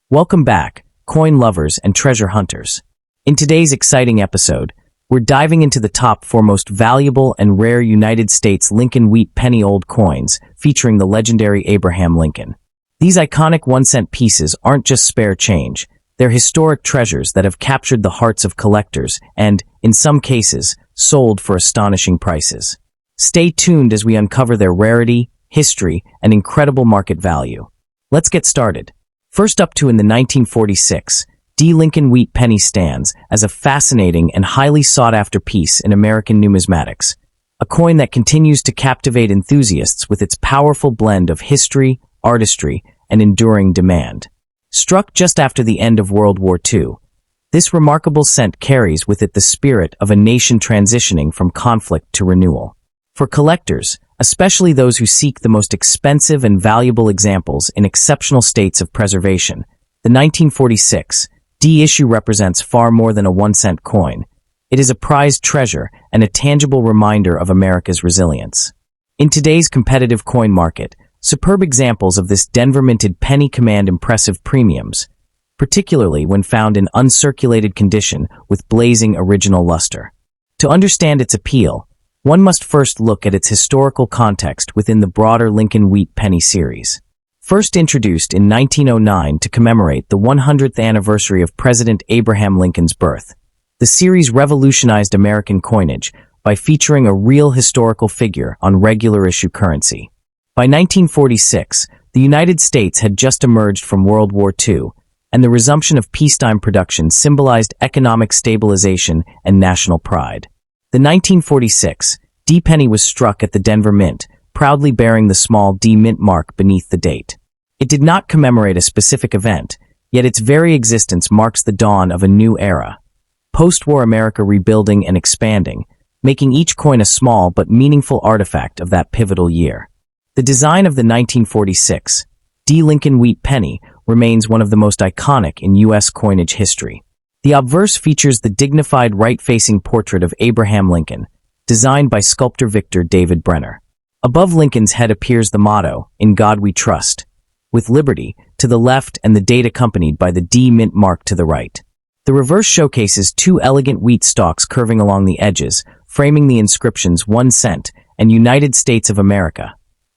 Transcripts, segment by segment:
Welcome back, coin lovers and treasure hunters. In today's exciting episode, we're diving into the top 4 most valuable and rare United States Lincoln Wheat penny old coins featuring the legendary Abraham Lincoln. These iconic 1-cent pieces aren't just spare change, they're historic treasures that have captured the hearts of collectors and, in some cases, sold for astonishing prices. Stay tuned as we uncover their rarity, history, and incredible market value. Let's get started. First up in the 1946, D. Lincoln Wheat penny stands as a fascinating and highly sought-after piece in American numismatics, a coin that continues to captivate enthusiasts with its powerful blend of history, artistry, and enduring demand. Struck just after the end of World War II, this remarkable cent carries with it the spirit of a nation transitioning from conflict to renewal. For collectors, especially those who seek the most expensive and valuable examples in exceptional states of preservation, the 1946 D issue represents far more than a 1-cent coin. It is a prized treasure and a tangible reminder of America's resilience. In today's competitive coin market, superb examples of this Denver-minted penny command impressive premiums, particularly when found in uncirculated condition with blazing original luster. To understand its appeal, one must first look at its historical context within the broader Lincoln Wheat penny series. First introduced in 1909 to commemorate the 100th anniversary of President Abraham Lincoln's birth, the series revolutionized American coinage by featuring a real historical figure on regular issue currency. By 1946, the United States had just emerged from World War II, and the resumption of peacetime production symbolized economic stabilization and national pride. The 1946 D penny was struck at the Denver Mint, proudly bearing the small D mint mark beneath the date. It did not commemorate a specific event, yet its very existence marks the dawn of a new era. Post-war America rebuilding and expanding, making each coin a small but meaningful artifact of that pivotal year. The design of the 1946 D Lincoln Wheat penny remains one of the most iconic in U.S. coinage history. The obverse features the dignified right-facing portrait of Abraham Lincoln, designed by sculptor Victor David Brenner. Above Lincoln's head appears the motto, "In God We Trust," with liberty to the left and the date accompanied by the D mint mark to the right. The reverse showcases 2 elegant wheat stalks curving along the edges, framing the inscriptions 1 cent and United States of America,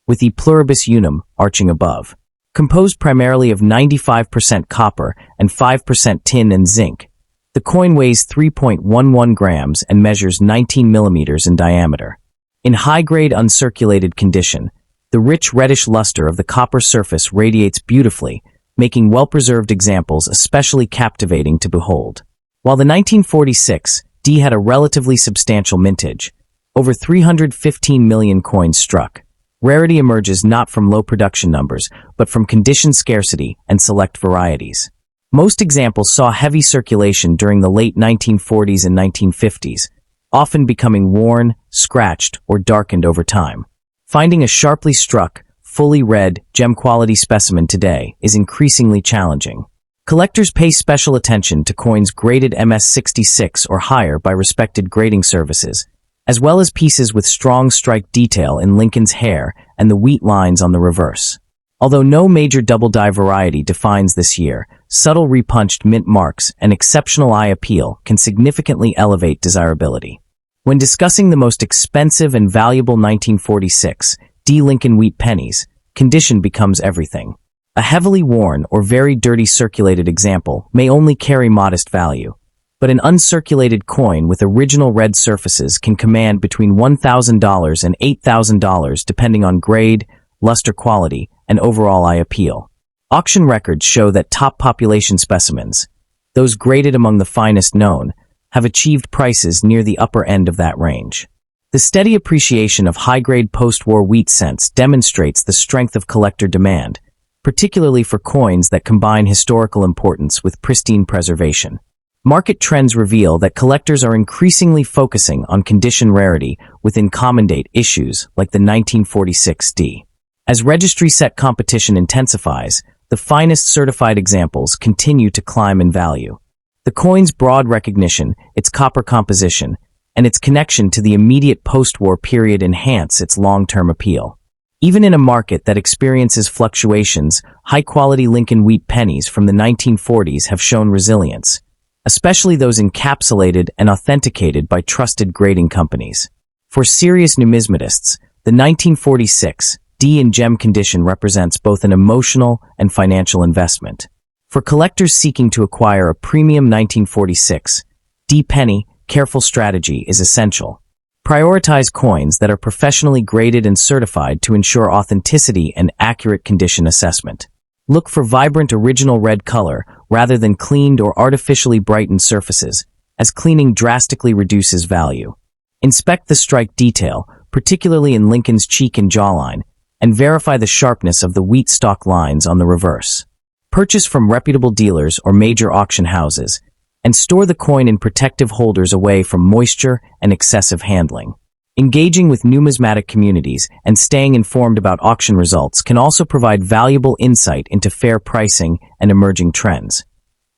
with E pluribus unum arching above. Composed primarily of 95% copper and 5% tin and zinc, the coin weighs 3.11 grams and measures 19 millimeters in diameter. In high-grade uncirculated condition, the rich reddish luster of the copper surface radiates beautifully, making well-preserved examples especially captivating to behold. While the 1946 D had a relatively substantial mintage, over 315 million coins struck, rarity emerges not from low production numbers, but from condition scarcity and select varieties. Most examples saw heavy circulation during the late 1940s and 1950s, often becoming worn, scratched, or darkened over time. Finding a sharply struck, fully red, gem-quality specimen today is increasingly challenging. Collectors pay special attention to coins graded MS66 or higher by respected grading services, as well as pieces with strong strike detail in Lincoln's hair and the wheat lines on the reverse. Although no major double-die variety defines this year, subtle repunched mint marks and exceptional eye appeal can significantly elevate desirability. When discussing the most expensive and valuable 1946 D Lincoln Wheat pennies, condition becomes everything. A heavily worn or very dirty circulated example may only carry modest value, but an uncirculated coin with original red surfaces can command between $1,000 and $8,000 depending on grade, luster quality, and overall eye appeal. Auction records show that top population specimens, those graded among the finest known, have achieved prices near the upper end of that range. The steady appreciation of high-grade post-war wheat cents demonstrates the strength of collector demand, particularly for coins that combine historical importance with pristine preservation. Market trends reveal that collectors are increasingly focusing on condition rarity within common date issues like the 1946 D. As registry set competition intensifies, the finest certified examples continue to climb in value. The coin's broad recognition, its copper composition, and its connection to the immediate post-war period enhance its long-term appeal. Even in a market that experiences fluctuations, high-quality Lincoln wheat pennies from the 1940s have shown resilience, especially those encapsulated and authenticated by trusted grading companies. For serious numismatists, the 1946 D in gem condition represents both an emotional and financial investment. For collectors seeking to acquire a premium 1946 D penny, careful strategy is essential. Prioritize coins that are professionally graded and certified to ensure authenticity and accurate condition assessment. Look for vibrant original red color rather than cleaned or artificially brightened surfaces, as cleaning drastically reduces value. Inspect the strike detail, particularly in Lincoln's cheek and jawline, and verify the sharpness of the wheat stalk lines on the reverse. Purchase from reputable dealers or major auction houses, and store the coin in protective holders away from moisture and excessive handling. Engaging with numismatic communities and staying informed about auction results can also provide valuable insight into fair pricing and emerging trends.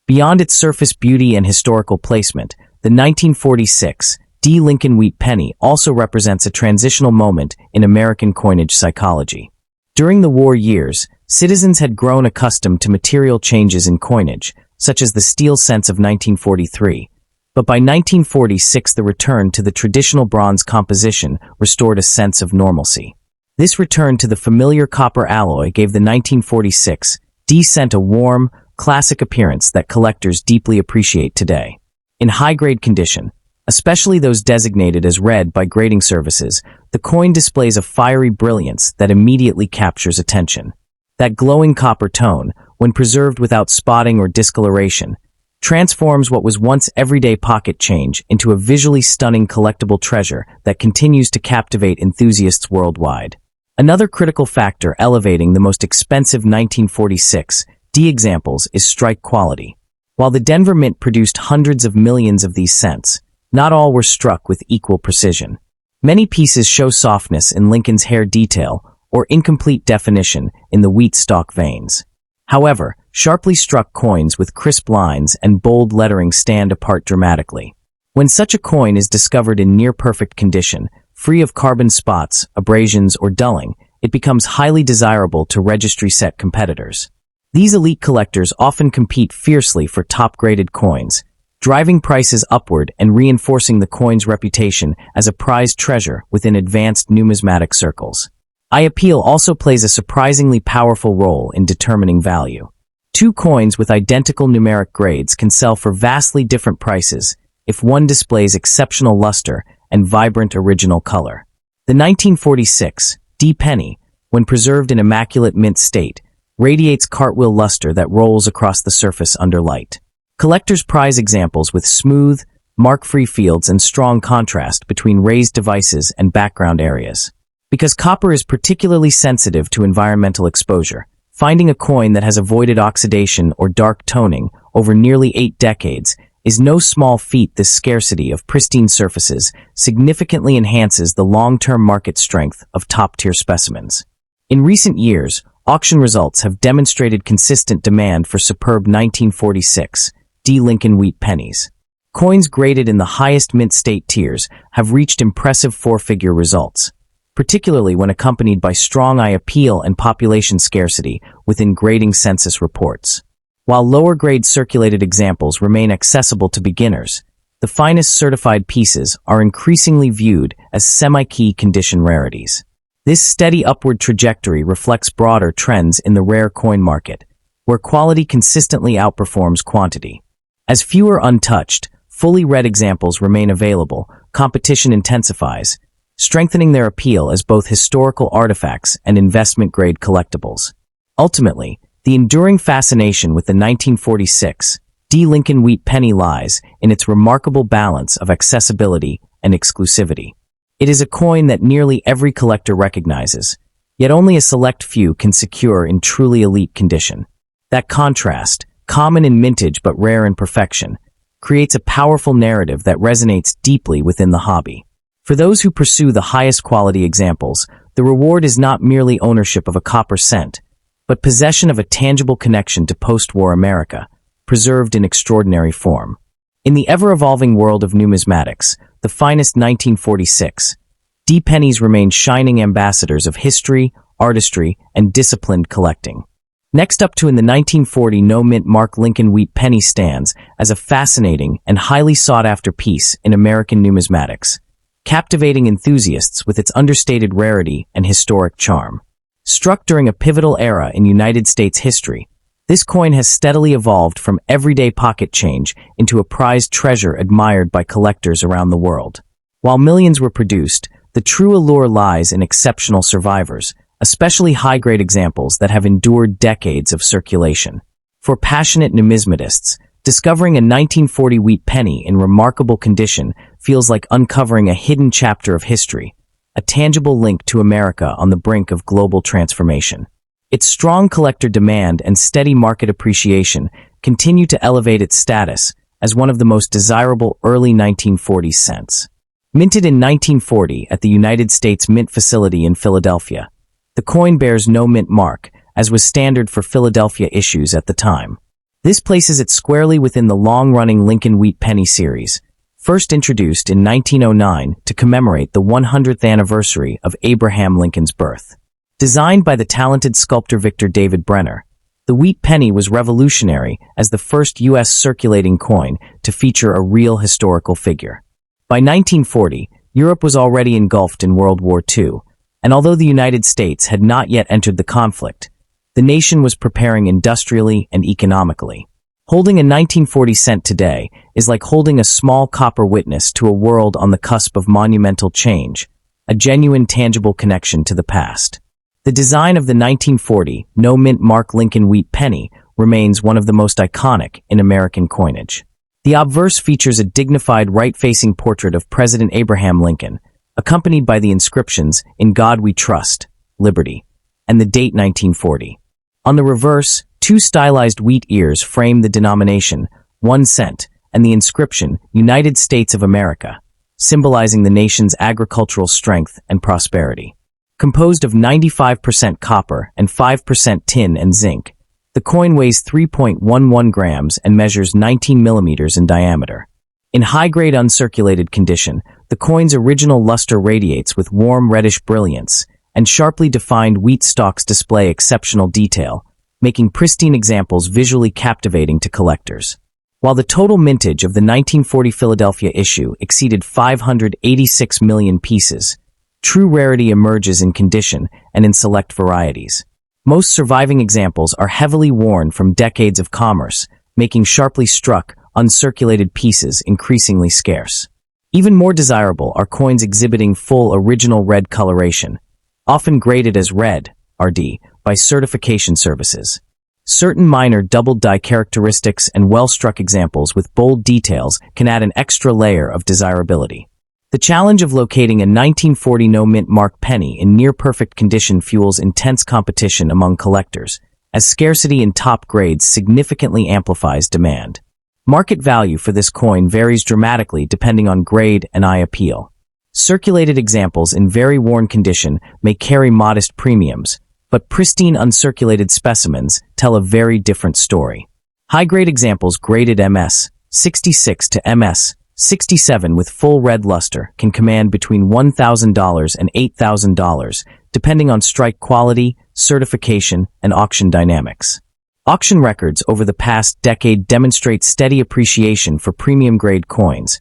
Beyond its surface beauty and historical placement, the 1946 D Lincoln wheat penny also represents a transitional moment in American coinage psychology. During the war years, citizens had grown accustomed to material changes in coinage, such as the steel cents of 1943, but by 1946 the return to the traditional bronze composition restored a sense of normalcy. This return to the familiar copper alloy gave the 1946 D cent a warm, classic appearance that collectors deeply appreciate today. In high-grade condition, especially those designated as red by grading services, the coin displays a fiery brilliance that immediately captures attention. That glowing copper tone, when preserved without spotting or discoloration, transforms what was once everyday pocket change into a visually stunning collectible treasure that continues to captivate enthusiasts worldwide. Another critical factor elevating the most expensive 1946 D examples is strike quality. While the Denver Mint produced hundreds of millions of these cents, not all were struck with equal precision. Many pieces show softness in Lincoln's hair detail or incomplete definition in the wheat stalk veins. However, sharply struck coins with crisp lines and bold lettering stand apart dramatically. When such a coin is discovered in near-perfect condition, free of carbon spots, abrasions, or dulling, it becomes highly desirable to registry-set competitors. These elite collectors often compete fiercely for top-graded coins, driving prices upward and reinforcing the coin's reputation as a prized treasure within advanced numismatic circles. Eye appeal also plays a surprisingly powerful role in determining value. Two coins with identical numeric grades can sell for vastly different prices if one displays exceptional luster and vibrant original color. The 1946 D penny, when preserved in immaculate mint state, radiates cartwheel luster that rolls across the surface under light. Collectors prize examples with smooth, mark-free fields and strong contrast between raised devices and background areas. Because copper is particularly sensitive to environmental exposure, finding a coin that has avoided oxidation or dark toning over nearly 8 decades is no small feat. This scarcity of pristine surfaces significantly enhances the long-term market strength of top-tier specimens. In recent years, auction results have demonstrated consistent demand for superb 1946 D Lincoln wheat pennies. Coins graded in the highest mint state tiers have reached impressive 4-figure results, particularly when accompanied by strong eye appeal and population scarcity within grading census reports. While lower-grade circulated examples remain accessible to beginners, the finest certified pieces are increasingly viewed as semi-key condition rarities. This steady upward trajectory reflects broader trends in the rare coin market, where quality consistently outperforms quantity. As fewer untouched, fully read examples remain available, competition intensifies, strengthening their appeal as both historical artifacts and investment-grade collectibles. Ultimately, the enduring fascination with the 1946 D Lincoln wheat penny lies in its remarkable balance of accessibility and exclusivity. It is a coin that nearly every collector recognizes, yet only a select few can secure in truly elite condition. That contrast, common in mintage but rare in perfection, creates a powerful narrative that resonates deeply within the hobby. For those who pursue the highest quality examples, the reward is not merely ownership of a copper cent, but possession of a tangible connection to post-war America, preserved in extraordinary form. In the ever-evolving world of numismatics, the finest 1946 D pennies remain shining ambassadors of history, artistry, and disciplined collecting. Next up to in the 1940 no-mint mark Lincoln wheat penny stands as a fascinating and highly sought-after piece in American numismatics, captivating enthusiasts with its understated rarity and historic charm. Struck during a pivotal era in United States history, this coin has steadily evolved from everyday pocket change into a prized treasure admired by collectors around the world. While millions were produced, the true allure lies in exceptional survivors, especially high-grade examples that have endured decades of circulation. For passionate numismatists, discovering a 1940 wheat penny in remarkable condition feels like uncovering a hidden chapter of history, a tangible link to America on the brink of global transformation. Its strong collector demand and steady market appreciation continue to elevate its status as one of the most desirable early 1940s cents. Minted in 1940 at the United States Mint Facility in Philadelphia, the coin bears no mint mark, as was standard for Philadelphia issues at the time. This places it squarely within the long-running Lincoln wheat penny series, first introduced in 1909 to commemorate the 100th anniversary of Abraham Lincoln's birth. Designed by the talented sculptor Victor David Brenner, the wheat penny was revolutionary as the first U.S. circulating coin to feature a real historical figure. By 1940, Europe was already engulfed in World War II, and although the United States had not yet entered the conflict, the nation was preparing industrially and economically. Holding a 1940 cent today is like holding a small copper witness to a world on the cusp of monumental change, a genuine tangible connection to the past. The design of the 1940 no-mint mark Lincoln wheat penny remains one of the most iconic in American coinage. The obverse features a dignified right-facing portrait of President Abraham Lincoln, accompanied by the inscriptions, "In God We Trust, Liberty," and the date 1940. On the reverse, two stylized wheat ears frame the denomination, 1 cent, and the inscription, "United States of America," symbolizing the nation's agricultural strength and prosperity. Composed of 95% copper and 5% tin and zinc, the coin weighs 3.11 grams and measures 19 millimeters in diameter. In high-grade uncirculated condition, the coin's original luster radiates with warm reddish brilliance, and sharply defined wheat stalks display exceptional detail, making pristine examples visually captivating to collectors. While the total mintage of the 1940 Philadelphia issue exceeded 586 million pieces, true rarity emerges in condition and in select varieties. Most surviving examples are heavily worn from decades of commerce, making sharply struck, uncirculated pieces increasingly scarce. Even more desirable are coins exhibiting full original red coloration, often graded as red, RD, by certification services. Certain minor double-die characteristics and well-struck examples with bold details can add an extra layer of desirability. The challenge of locating a 1940 no-mint mark penny in near-perfect condition fuels intense competition among collectors, as scarcity in top grades significantly amplifies demand. Market value for this coin varies dramatically depending on grade and eye appeal. Circulated examples in very worn condition may carry modest premiums, but pristine uncirculated specimens tell a very different story. High-grade examples graded MS 66 to MS 67 with full red luster can command between $1,000 and $8,000, depending on strike quality, certification, and auction dynamics. Auction records over the past decade demonstrate steady appreciation for premium-grade coins,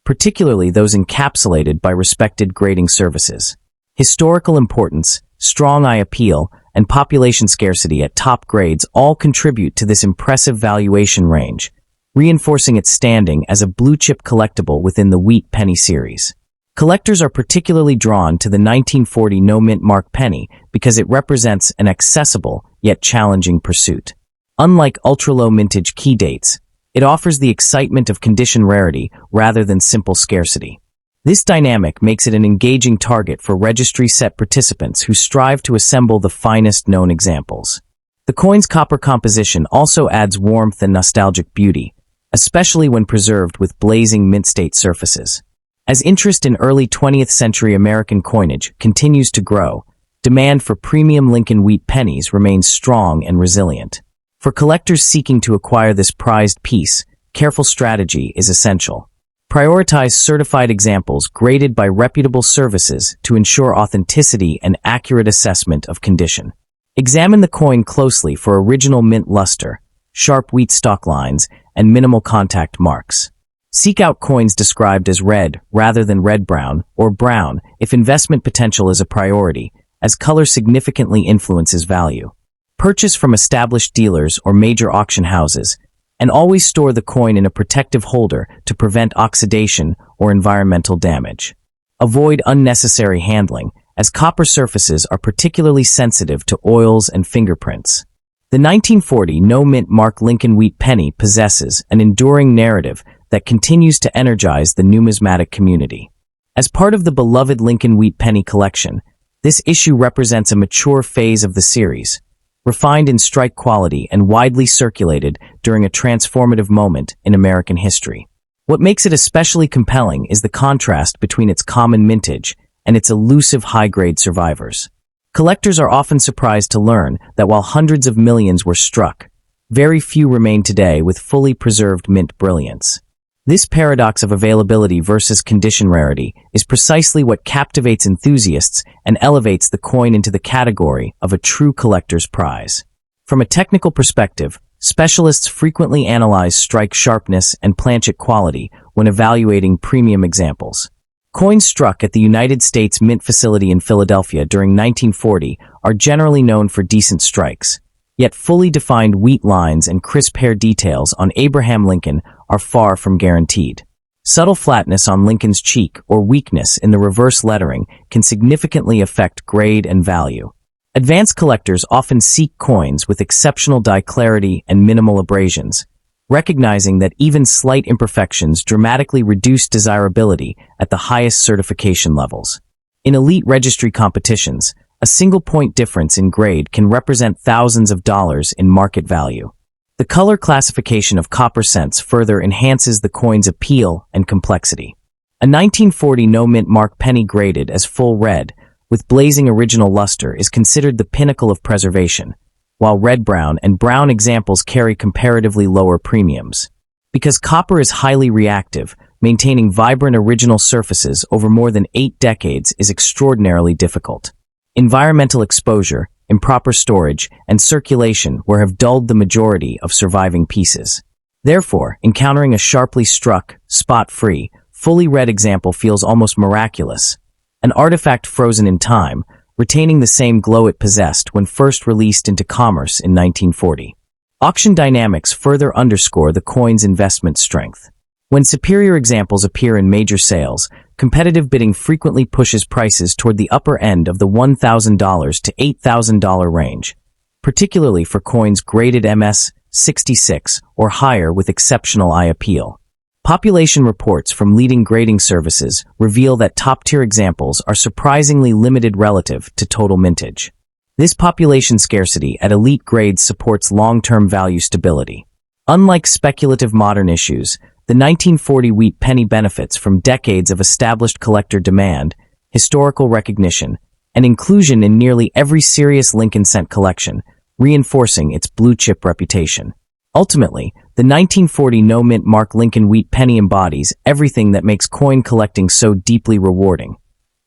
particularly those encapsulated by respected grading services. Historical importance, strong eye appeal, and population scarcity at top grades all contribute to this impressive valuation range, reinforcing its standing as a blue-chip collectible within the wheat penny series. Collectors are particularly drawn to the 1940 no-mint mark penny because it represents an accessible yet challenging pursuit. Unlike ultra-low mintage key dates, it offers the excitement of condition rarity rather than simple scarcity. This dynamic makes it an engaging target for registry set participants who strive to assemble the finest known examples. The coin's copper composition also adds warmth and nostalgic beauty, especially when preserved with blazing mint-state surfaces. As interest in early 20th century American coinage continues to grow, demand for premium Lincoln wheat pennies remains strong and resilient. For collectors seeking to acquire this prized piece, careful strategy is essential. Prioritize certified examples graded by reputable services to ensure authenticity and accurate assessment of condition. Examine the coin closely for original mint luster, sharp wheat stalk lines, and minimal contact marks. Seek out coins described as red rather than red-brown or brown if investment potential is a priority, as color significantly influences value. Purchase from established dealers or major auction houses, and always store the coin in a protective holder to prevent oxidation or environmental damage. Avoid unnecessary handling, as copper surfaces are particularly sensitive to oils and fingerprints. The 1940 no-mint mark Lincoln Wheat penny possesses an enduring narrative that continues to energize the numismatic community. As part of the beloved Lincoln Wheat penny collection, this issue represents a mature phase of the series, refined in strike quality and widely circulated during a transformative moment in American history. What makes it especially compelling is the contrast between its common mintage and its elusive high-grade survivors. Collectors are often surprised to learn that while hundreds of millions were struck, very few remain today with fully preserved mint brilliance. This paradox of availability versus condition rarity is precisely what captivates enthusiasts and elevates the coin into the category of a true collector's prize. From a technical perspective, specialists frequently analyze strike sharpness and planchet quality when evaluating premium examples. Coins struck at the United States Mint facility in Philadelphia during 1940 are generally known for decent strikes, yet fully defined wheat lines and crisp hair details on Abraham Lincoln are far from guaranteed. Subtle flatness on Lincoln's cheek or weakness in the reverse lettering can significantly affect grade and value. Advanced collectors often seek coins with exceptional die clarity and minimal abrasions, recognizing that even slight imperfections dramatically reduce desirability at the highest certification levels. In elite registry competitions, a single point difference in grade can represent thousands of dollars in market value. The color classification of copper cents further enhances the coin's appeal and complexity. A 1940 no-mint mark penny graded as full red, with blazing original luster, is considered the pinnacle of preservation, while red-brown and brown examples carry comparatively lower premiums. Because copper is highly reactive, maintaining vibrant original surfaces over more than 8 decades is extraordinarily difficult. Environmental exposure, improper storage, and circulation have dulled the majority of surviving pieces. Therefore, encountering a sharply struck, spot-free, fully red example feels almost miraculous, an artifact frozen in time, retaining the same glow it possessed when first released into commerce in 1940. Auction dynamics further underscore the coin's investment strength. When superior examples appear in major sales, competitive bidding frequently pushes prices toward the upper end of the $1,000 to $8,000 range, particularly for coins graded MS-66 or higher with exceptional eye appeal. Population reports from leading grading services reveal that top-tier examples are surprisingly limited relative to total mintage. This population scarcity at elite grades supports long-term value stability. Unlike speculative modern issues, the 1940 wheat penny benefits from decades of established collector demand, historical recognition, and inclusion in nearly every serious Lincoln cent collection, reinforcing its blue-chip reputation. Ultimately, the 1940 no-mint mark Lincoln Wheat penny embodies everything that makes coin collecting so deeply rewarding.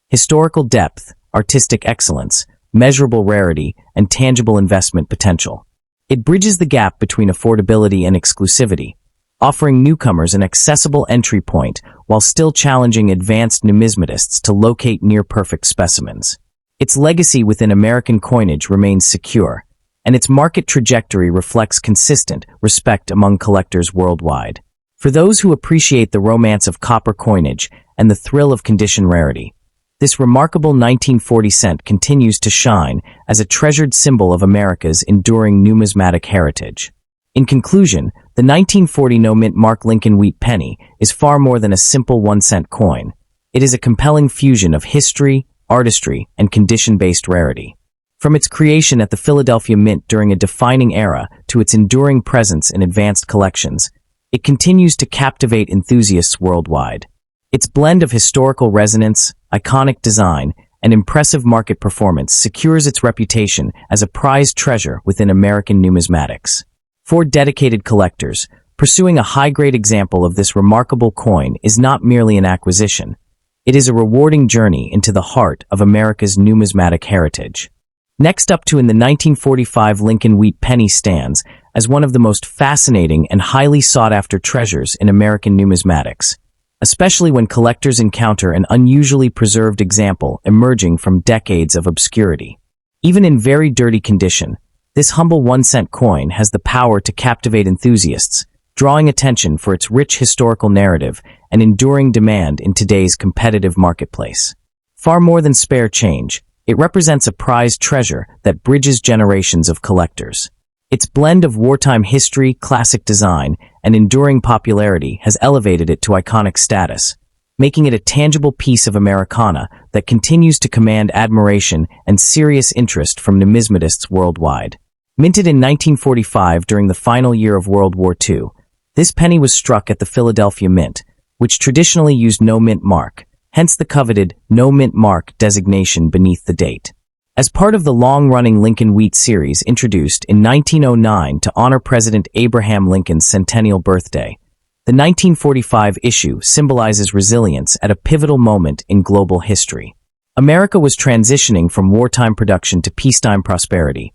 Historical depth, artistic excellence, measurable rarity, and tangible investment potential. It bridges the gap between affordability and exclusivity, offering newcomers an accessible entry point while still challenging advanced numismatists to locate near-perfect specimens. Its legacy within American coinage remains secure, and its market trajectory reflects consistent respect among collectors worldwide. For those who appreciate the romance of copper coinage and the thrill of condition rarity, this remarkable 1940 cent continues to shine as a treasured symbol of America's enduring numismatic heritage. In conclusion, the 1940 no-mint mark Lincoln Wheat penny is far more than a simple 1-cent coin. It is a compelling fusion of history, artistry, and condition-based rarity. From its creation at the Philadelphia Mint during a defining era to its enduring presence in advanced collections, it continues to captivate enthusiasts worldwide. Its blend of historical resonance, iconic design, and impressive market performance secures its reputation as a prized treasure within American numismatics. For dedicated collectors, Pursuing a high-grade example of this remarkable coin is not merely an acquisition. It is a rewarding journey into the heart of America's numismatic heritage. Next up in the 1945 Lincoln Wheat penny stands as one of the most fascinating and highly sought-after treasures in American numismatics, especially when collectors encounter an unusually preserved example emerging from decades of obscurity. Even in very dirty condition, this humble 1-cent coin has the power to captivate enthusiasts, drawing attention for its rich historical narrative and enduring demand in today's competitive marketplace. Far more than spare change, it represents a prized treasure that bridges generations of collectors. Its blend of wartime history, classic design, and enduring popularity has elevated it to iconic status, making it a tangible piece of Americana that continues to command admiration and serious interest from numismatists worldwide. Minted in 1945 during the final year of World War II, this penny was struck at the Philadelphia Mint, which traditionally used no mint mark, hence the coveted no mint mark designation beneath the date. As part of the long-running Lincoln Wheat series introduced in 1909 to honor President Abraham Lincoln's centennial birthday, the 1945 issue symbolizes resilience at a pivotal moment in global history. America was transitioning from wartime production to peacetime prosperity,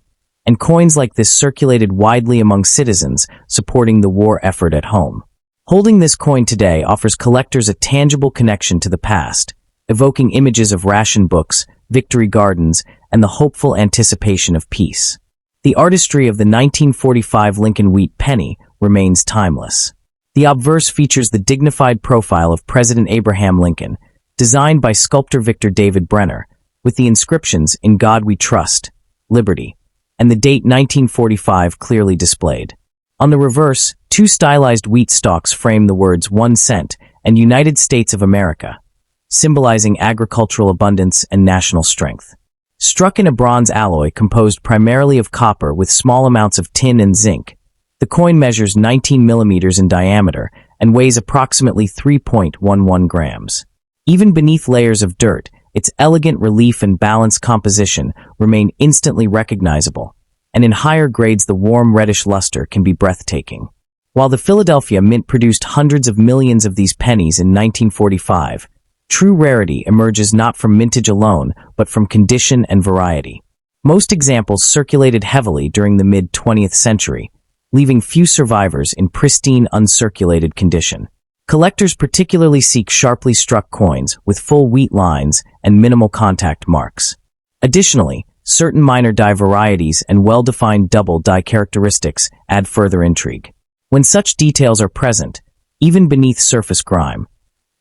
and coins like this circulated widely among citizens supporting the war effort at home. Holding this coin today offers collectors a tangible connection to the past, evoking images of ration books, victory gardens, and the hopeful anticipation of peace. The artistry of the 1945 Lincoln Wheat penny remains timeless. The obverse features the dignified profile of President Abraham Lincoln, designed by sculptor Victor David Brenner, with the inscriptions "In God We Trust," "Liberty," and the date 1945 clearly displayed. On the reverse, two stylized wheat stalks frame the words 1 cent and United States of America, symbolizing agricultural abundance and national strength. Struck in a bronze alloy composed primarily of copper with small amounts of tin and zinc, the coin measures 19 millimeters in diameter and weighs approximately 3.11 grams. Even beneath layers of dirt, its elegant relief and balanced composition remain instantly recognizable, and in higher grades the warm reddish luster can be breathtaking. While the Philadelphia Mint produced hundreds of millions of these pennies in 1945, true rarity emerges not from mintage alone, but from condition and variety. Most examples circulated heavily during the mid-20th century, leaving few survivors in pristine, uncirculated condition. Collectors particularly seek sharply struck coins with full wheat lines and minimal contact marks. Additionally, certain minor die varieties and well-defined double die characteristics add further intrigue. When such details are present, even beneath surface grime,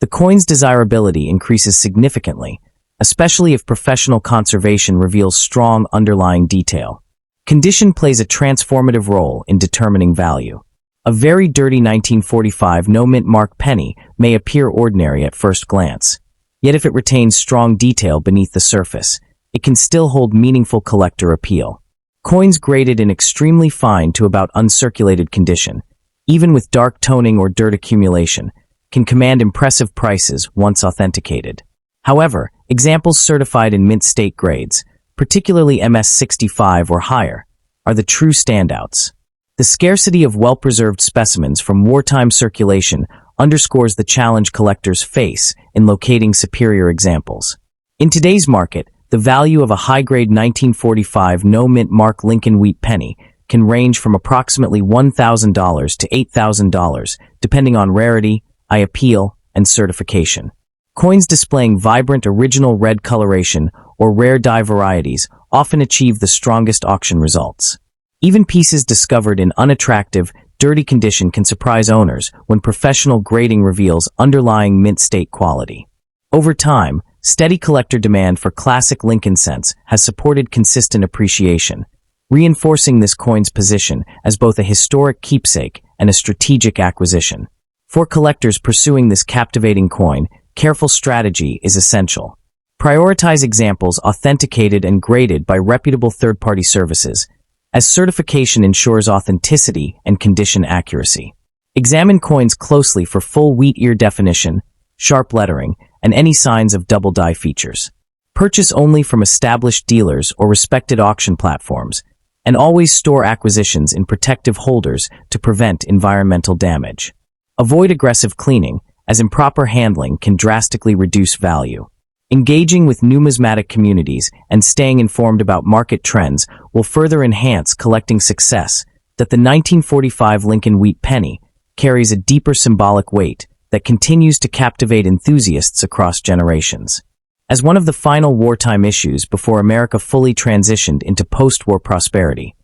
the coin's desirability increases significantly, especially if professional conservation reveals strong underlying detail. Condition plays a transformative role in determining value. A very dirty 1945 no-mint mark penny may appear ordinary at first glance, yet if it retains strong detail beneath the surface, it can still hold meaningful collector appeal. Coins graded in extremely fine to about uncirculated condition, even with dark toning or dirt accumulation, can command impressive prices once authenticated. However, examples certified in mint state grades, particularly MS-65 or higher, are the true standouts. The scarcity of well-preserved specimens from wartime circulation underscores the challenge collectors face in locating superior examples. In today's market, the value of a high-grade 1945 no-mint mark Lincoln Wheat penny can range from approximately $1,000 to $8,000, depending on rarity, eye appeal, and certification. Coins displaying vibrant original red coloration or rare die varieties often achieve the strongest auction results. Even pieces discovered in unattractive, dirty condition can surprise owners when professional grading reveals underlying mint state quality. Over time, steady collector demand for classic Lincoln cents has supported consistent appreciation, reinforcing this coin's position as both a historic keepsake and a strategic acquisition. For collectors pursuing this captivating coin, careful strategy is essential. Prioritize examples authenticated and graded by reputable third-party services, as certification ensures authenticity and condition accuracy. Examine coins closely for full wheat ear definition, sharp lettering, and any signs of double die features. Purchase only from established dealers or respected auction platforms, And always store acquisitions in protective holders to prevent environmental damage. Avoid aggressive cleaning, as improper handling can drastically reduce value. Engaging with numismatic communities and staying informed about market trends will further enhance collecting success. That the 1945 Lincoln wheat penny carries a deeper symbolic weight that continues to captivate enthusiasts across generations. As one of the final wartime issues before America fully transitioned into post-war prosperity,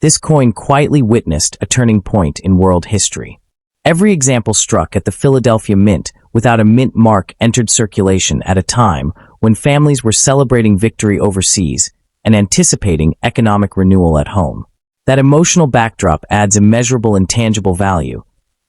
this coin quietly witnessed a turning point in world history. Every example struck at the Philadelphia Mint without a mint mark entered circulation at a time when families were celebrating victory overseas and anticipating economic renewal at home. That emotional backdrop adds immeasurable intangible value,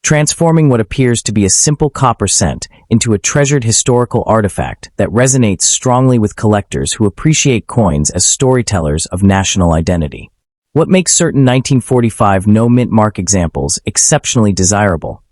transforming what appears to be a simple copper cent into a treasured historical artifact that resonates strongly with collectors who appreciate coins as storytellers of national identity. What makes certain 1945 no-mint mark examples exceptionally desirable,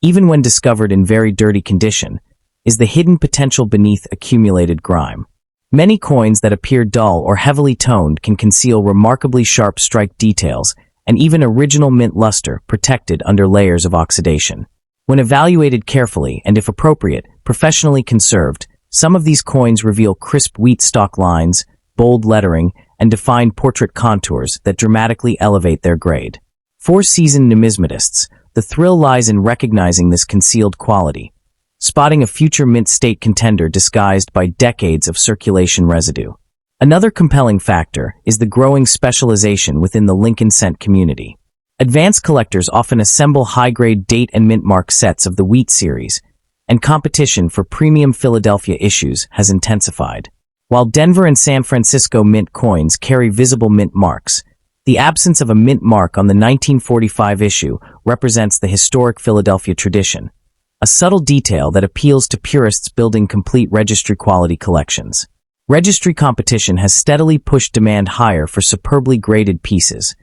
even when discovered in very dirty condition, is the hidden potential beneath accumulated grime. Many coins that appear dull or heavily toned can conceal remarkably sharp strike details and even original mint luster protected under layers of oxidation. When evaluated carefully and, if appropriate, professionally conserved, some of these coins reveal crisp wheat stalk lines, bold lettering, and defined portrait contours that dramatically elevate their grade. For seasoned numismatists, the thrill lies in recognizing this concealed quality, spotting a future mint state contender disguised by decades of circulation residue. Another compelling factor is the growing specialization within the Lincoln cent community. Advanced collectors often assemble high-grade date and mint mark sets of the wheat series, and competition for premium Philadelphia issues has intensified. While Denver and San Francisco mint coins carry visible mint marks, the absence of a mint mark on the 1945 issue represents the historic Philadelphia tradition, a subtle detail that appeals to purists building complete registry-quality collections. Registry competition has steadily pushed demand higher for superbly graded pieces,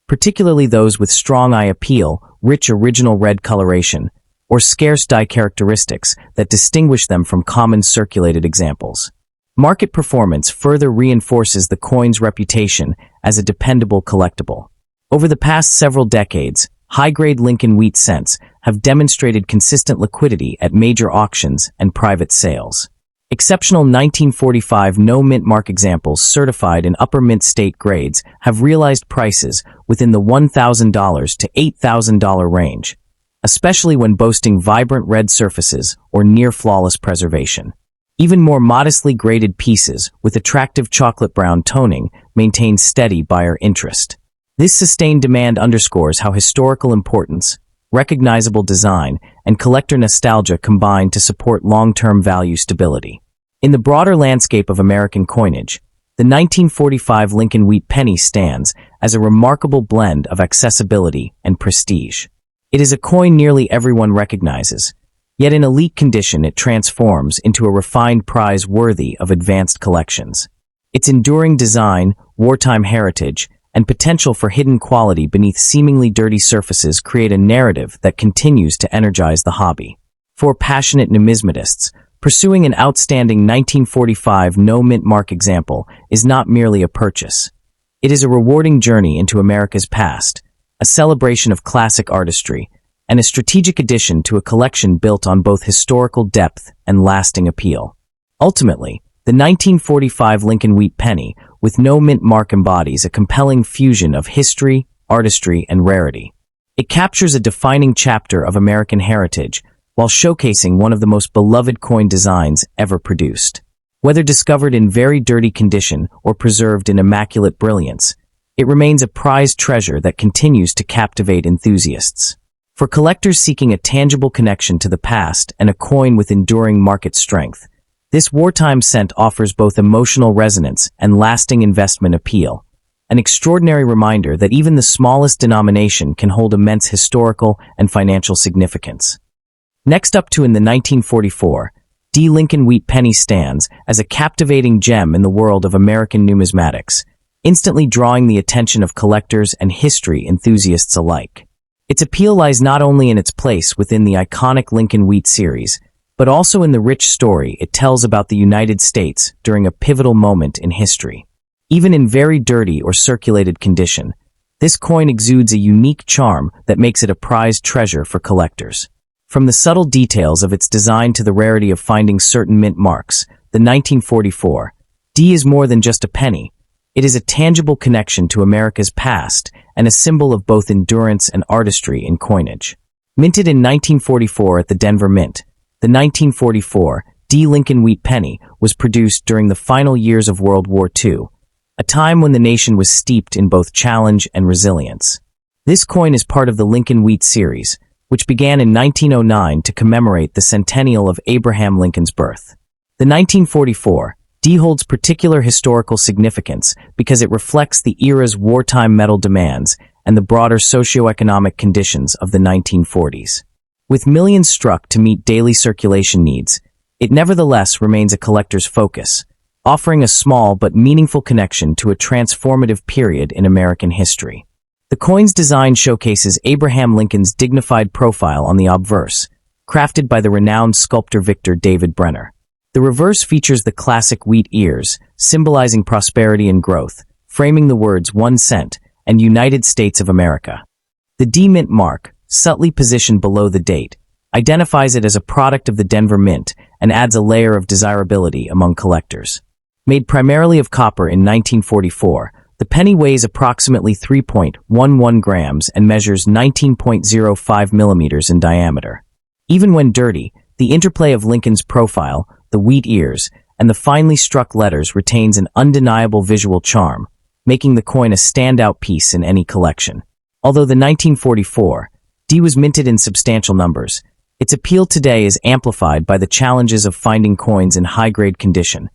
particularly those with strong eye appeal, rich original red coloration, or scarce die characteristics that distinguish them from common circulated examples. Market performance further reinforces the coin's reputation as a dependable collectible. Over the past several decades, high-grade Lincoln wheat cents have demonstrated consistent liquidity at major auctions and private sales. Exceptional 1945 no-mint mark examples certified in upper mint state grades have realized prices within the $1,000 to $8,000 range, especially when boasting vibrant red surfaces or near-flawless preservation. Even more modestly graded pieces with attractive chocolate brown toning maintain steady buyer interest. This sustained demand underscores how historical importance, recognizable design, and collector nostalgia combine to support long-term value stability. In the broader landscape of American coinage, the 1945 Lincoln wheat penny stands as a remarkable blend of accessibility and prestige. It is a coin nearly everyone recognizes, yet in elite condition it transforms into a refined prize worthy of advanced collections. Its enduring design, wartime heritage, and potential for hidden quality beneath seemingly dirty surfaces create a narrative that continues to energize the hobby. For passionate numismatists, pursuing an outstanding 1945 no-mint mark example is not merely a purchase. It is a rewarding journey into America's past, a celebration of classic artistry, and a strategic addition to a collection built on both historical depth and lasting appeal. Ultimately, the 1945 Lincoln wheat penny with no mint mark embodies a compelling fusion of history, artistry, and rarity. It captures a defining chapter of American heritage while showcasing one of the most beloved coin designs ever produced. Whether discovered in very dirty condition or preserved in immaculate brilliance, it remains a prized treasure that continues to captivate enthusiasts. For collectors seeking a tangible connection to the past and a coin with enduring market strength, this wartime cent offers both emotional resonance and lasting investment appeal, an extraordinary reminder that even the smallest denomination can hold immense historical and financial significance. Next up in the 1944, D. Lincoln wheat penny stands as a captivating gem in the world of American numismatics, instantly drawing the attention of collectors and history enthusiasts alike. Its appeal lies not only in its place within the iconic Lincoln wheat series, but also in the rich story it tells about the United States during a pivotal moment in history. Even in very dirty or circulated condition, this coin exudes a unique charm that makes it a prized treasure for collectors. From the subtle details of its design to the rarity of finding certain mint marks, the 1944 D is more than just a penny. It is a tangible connection to America's past and a symbol of both endurance and artistry in coinage. Minted in 1944 at the Denver Mint, the 1944 D Lincoln Wheat penny was produced during the final years of World War II, a time when the nation was steeped in both challenge and resilience. This coin is part of the Lincoln Wheat series, which began in 1909 to commemorate the centennial of Abraham Lincoln's birth. The 1944 D holds particular historical significance because it reflects the era's wartime metal demands and the broader socioeconomic conditions of the 1940s. With millions struck to meet daily circulation needs, it nevertheless remains a collector's focus, offering a small but meaningful connection to a transformative period in American history. The coin's design showcases Abraham Lincoln's dignified profile on the obverse, crafted by the renowned sculptor Victor David Brenner. The reverse features the classic wheat ears, symbolizing prosperity and growth, framing the words 1 cent and United States of America. The D Mint mark, subtly positioned below the date, identifies it as a product of the Denver Mint and adds a layer of desirability among collectors. Made primarily of copper in 1944, the penny weighs approximately 3.11 grams and measures 19.05 millimeters in diameter. Even when dirty, the interplay of Lincoln's profile, the wheat ears, and the finely struck letters retains an undeniable visual charm, making the coin a standout piece in any collection. Although the 1944 D was minted in substantial numbers, its appeal today is amplified by the challenges of finding coins in high-grade condition,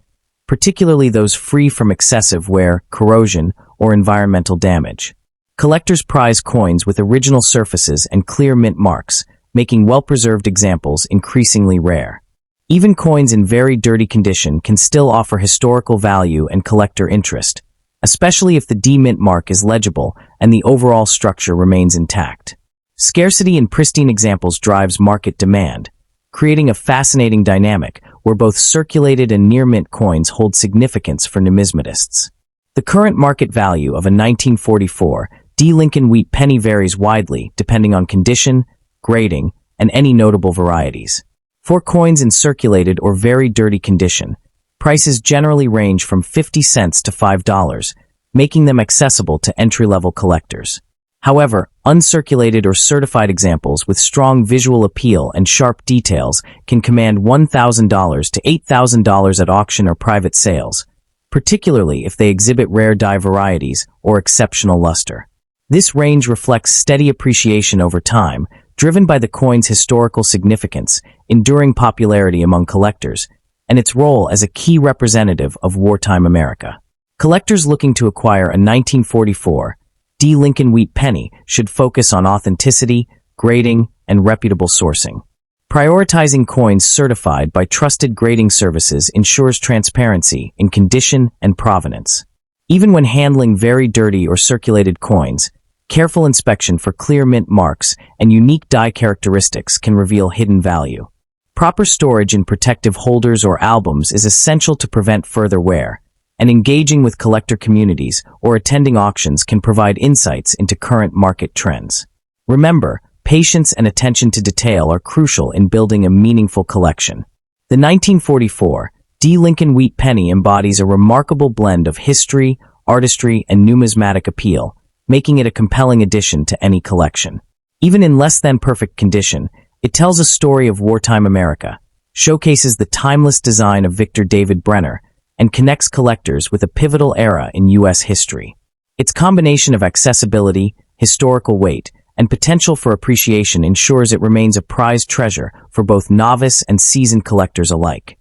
particularly those free from excessive wear, corrosion, or environmental damage. Collectors prize coins with original surfaces and clear mint marks, making well-preserved examples increasingly rare. Even coins in very dirty condition can still offer historical value and collector interest, especially if the D Mint mark is legible and the overall structure remains intact. Scarcity in pristine examples drives market demand, creating a fascinating dynamic where both circulated and near-mint coins hold significance for numismatists. The current market value of a 1944 D Lincoln Wheat penny varies widely depending on condition, grading, and any notable varieties. For coins in circulated or very dirty condition, prices generally range from 50 cents to $5, making them accessible to entry-level collectors. However, uncirculated or certified examples with strong visual appeal and sharp details can command $1,000 to $8,000 at auction or private sales, particularly if they exhibit rare die varieties or exceptional luster. This range reflects steady appreciation over time, driven by the coin's historical significance, enduring popularity among collectors, and its role as a key representative of wartime America. Collectors looking to acquire a 1944 D Lincoln Wheat penny should focus on authenticity, grading, and reputable sourcing. Prioritizing coins certified by trusted grading services ensures transparency in condition and provenance. Even when handling very dirty or circulated coins, careful inspection for clear mint marks and unique die characteristics can reveal hidden value. Proper storage in protective holders or albums is essential to prevent further wear, and engaging with collector communities or attending auctions can provide insights into current market trends. Remember, patience and attention to detail are crucial in building a meaningful collection. The 1944 D Lincoln Wheat penny embodies a remarkable blend of history, artistry, and numismatic appeal, making it a compelling addition to any collection. Even in less than perfect condition, it tells a story of wartime America, showcases the timeless design of Victor David Brenner, and connects collectors with a pivotal era in U.S. history. Its combination of accessibility, historical weight, and potential for appreciation ensures it remains a prized treasure for both novice and seasoned collectors alike.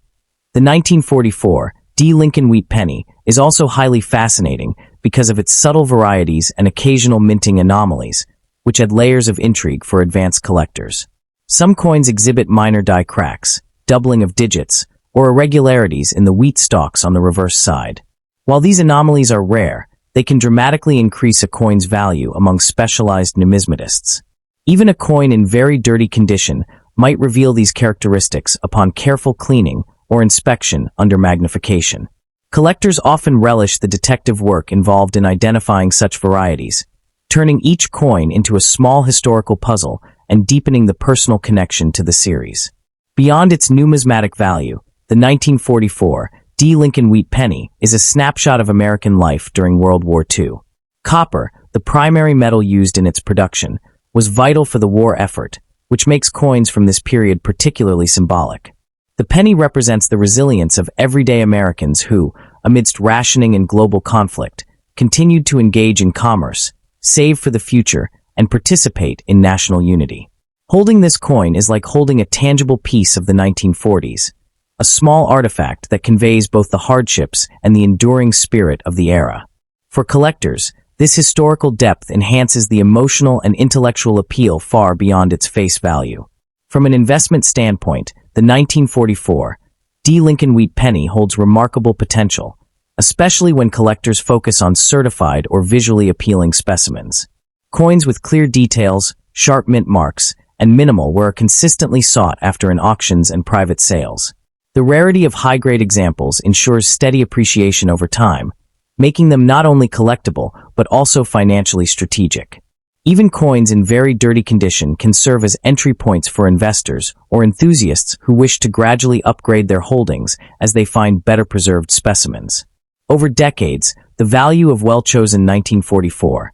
The 1944 D Lincoln Wheat penny is also highly fascinating because of its subtle varieties and occasional minting anomalies, which add layers of intrigue for advanced collectors. Some coins exhibit minor die cracks, doubling of digits, or irregularities in the wheat stalks on the reverse side. While these anomalies are rare, they can dramatically increase a coin's value among specialized numismatists. Even a coin in very dirty condition might reveal these characteristics upon careful cleaning or inspection under magnification. Collectors often relish the detective work involved in identifying such varieties, turning each coin into a small historical puzzle and deepening the personal connection to the series. Beyond its numismatic value, the 1944 D. Lincoln Wheat penny is a snapshot of American life during World War II. Copper, the primary metal used in its production, was vital for the war effort, which makes coins from this period particularly symbolic. The penny represents the resilience of everyday Americans who, amidst rationing and global conflict, continued to engage in commerce, save for the future, and participate in national unity. Holding this coin is like holding a tangible piece of the 1940s, a small artifact that conveys both the hardships and the enduring spirit of the era. For collectors, this historical depth enhances the emotional and intellectual appeal far beyond its face value. From an investment standpoint, the 1944 D. Lincoln Wheat penny holds remarkable potential, especially when collectors focus on certified or visually appealing specimens. Coins with clear details, sharp mint marks, and minimal wear are consistently sought after in auctions and private sales. The rarity of high-grade examples ensures steady appreciation over time, making them not only collectible but also financially strategic. Even coins in very dirty condition can serve as entry points for investors or enthusiasts who wish to gradually upgrade their holdings as they find better preserved specimens. Over decades, the value of well-chosen 1944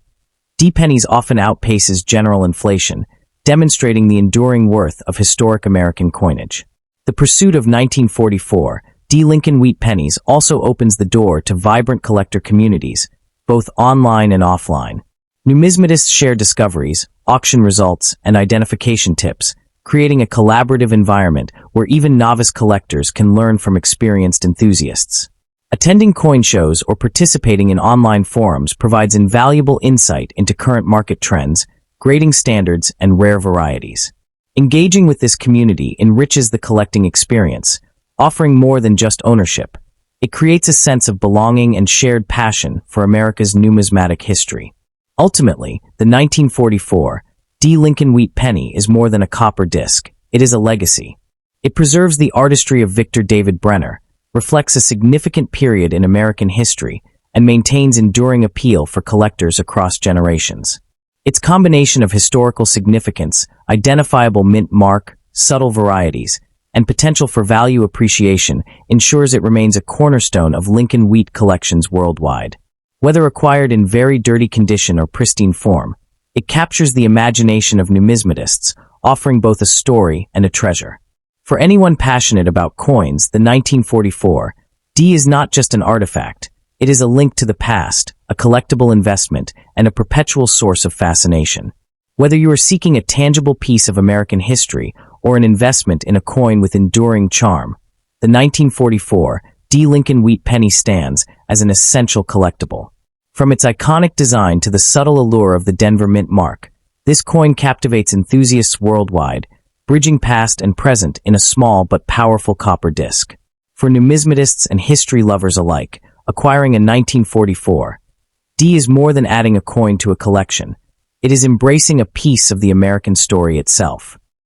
D pennies often outpaces general inflation, demonstrating the enduring worth of historic American coinage. The pursuit of 1944 D. Lincoln Wheat pennies also opens the door to vibrant collector communities, both online and offline. Numismatists share discoveries, auction results, and identification tips, creating a collaborative environment where even novice collectors can learn from experienced enthusiasts. Attending coin shows or participating in online forums provides invaluable insight into current market trends, grading standards, and rare varieties. Engaging with this community enriches the collecting experience, offering more than just ownership. It creates a sense of belonging and shared passion for America's numismatic history. Ultimately, the 1944 D. Lincoln Wheat penny is more than a copper disc. It is a legacy. It preserves the artistry of Victor David Brenner, reflects a significant period in American history, and maintains enduring appeal for collectors across generations. Its combination of historical significance, identifiable mint mark, subtle varieties, and potential for value appreciation ensures it remains a cornerstone of Lincoln Wheat collections worldwide. Whether acquired in very dirty condition or pristine form, it captures the imagination of numismatists, offering both a story and a treasure. For anyone passionate about coins, the 1944 D is not just an artifact. It is a link to the past, a collectible investment, and a perpetual source of fascination. Whether you are seeking a tangible piece of American history or an investment in a coin with enduring charm, the 1944 D. Lincoln Wheat penny stands as an essential collectible. From its iconic design to the subtle allure of the Denver mint mark, this coin captivates enthusiasts worldwide, bridging past and present in a small but powerful copper disc. For numismatists and history lovers alike, acquiring a 1944 D is more than adding a coin to a collection. It is embracing a piece of the American story itself.